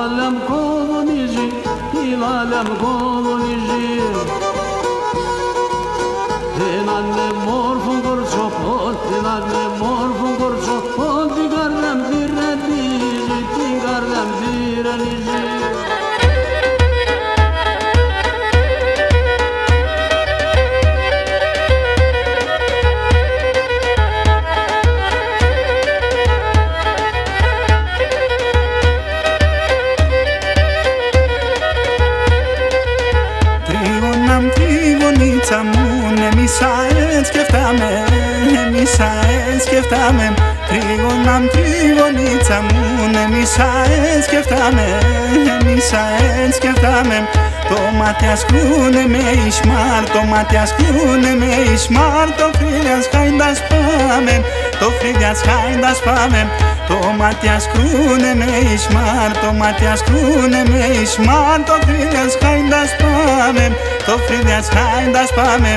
İlalem kolunici, ilalem kolunici. Din annem morfun gorçopol, din annem morfun gorçopol. Digardem direnici, digardem direnici. Τριγωνίτσα μου, εμείς αές σκεφτάμε, εμείς αές σκεφτάμε. Τριγωνίτσα μου, εμείς αές σκεφτάμε, εμείς αές σκεφτάμε. Το μάτι ασκρούνε με ισμάρ, το μάτι ασκρούνε με ισμάρ. Το φρύδιας χάιντας πάμε, το φρύδιας χάιντας πάμε. Το μάτι ασκρούνε με ισμάρ, το μάτι ασκρούνε με ισμάρ. Το φρύδιας χάιντας πάμε, το φρύδιας χάιντας πάμε.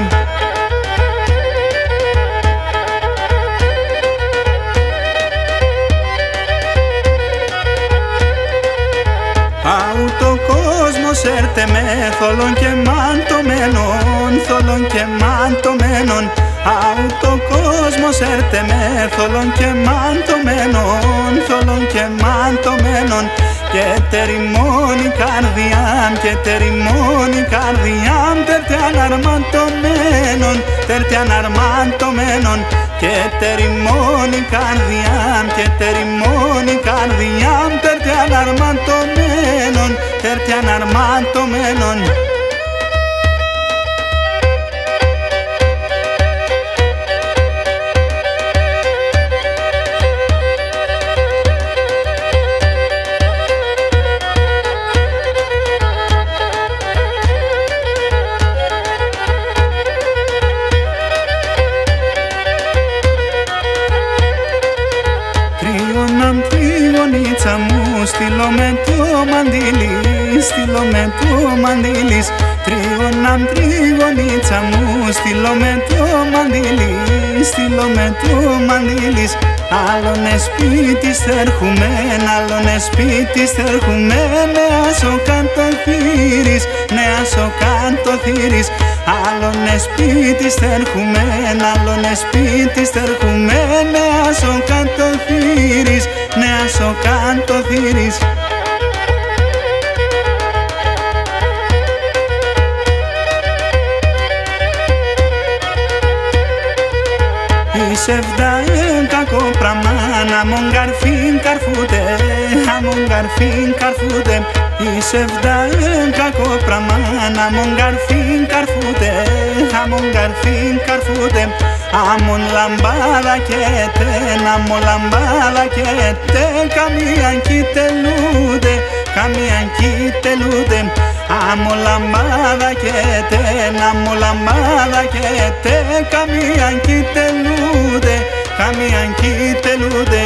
Αούτο κόσμος έρτε με θολον και μαντωμένον, θολον και μαντωμένον. Αούτο κόσμος έρτε με θολον και μαντωμένον, θολον και μαντωμένον. Και τεριμώνει καρδιάμ, και τεριμώνει καρδιάμ. Τερτιαν αρμαντωμένον, τερτιαν αρμαντωμένον. Και τεριμώνει καρδιάμ, και τεριμώνει καρδιάμ. Τερτιαν αρμαντωμένον, τερτιαν αρμαντωμένον. Τριγωνίτσα μου, στείλω με το μαντήλι, στείλω με το μαντήλι. Τριγωνίτσα μου, στείλω με το μαντήλι, στείλω με το μαντήλι. Άλλονε σπίτι στερχουμέν, άλλονε σπίτι στερχουμέν. Νέας ο καντοθύρης, νέας ο καντοθύρης. Άλλονε σπίτι στερχουμέν, άλλονε σπίτι στερχουμέν. Νέας ο καντοθύρης, νέας ο καντοθύρης. Είσαι φταέν κακό πραμά, να μον καρφίν καρφούτε, αμον καρφίν καρφούτε. Είσαι φταέν κακό πραμά, να μον καρφίν καρφούτε, αμον καρφίν καρφούτε. Αμον λαμπάδα καίτε, αμον λαμπάδα καίτε. Καμίαν κυτελούτε, καμίαν κυτελούτε. Αμον λαμπάδα καίτε, αμον λαμπάδα καίτε. Καμίαν κυτελούτε, καμίαν κυτελούτε.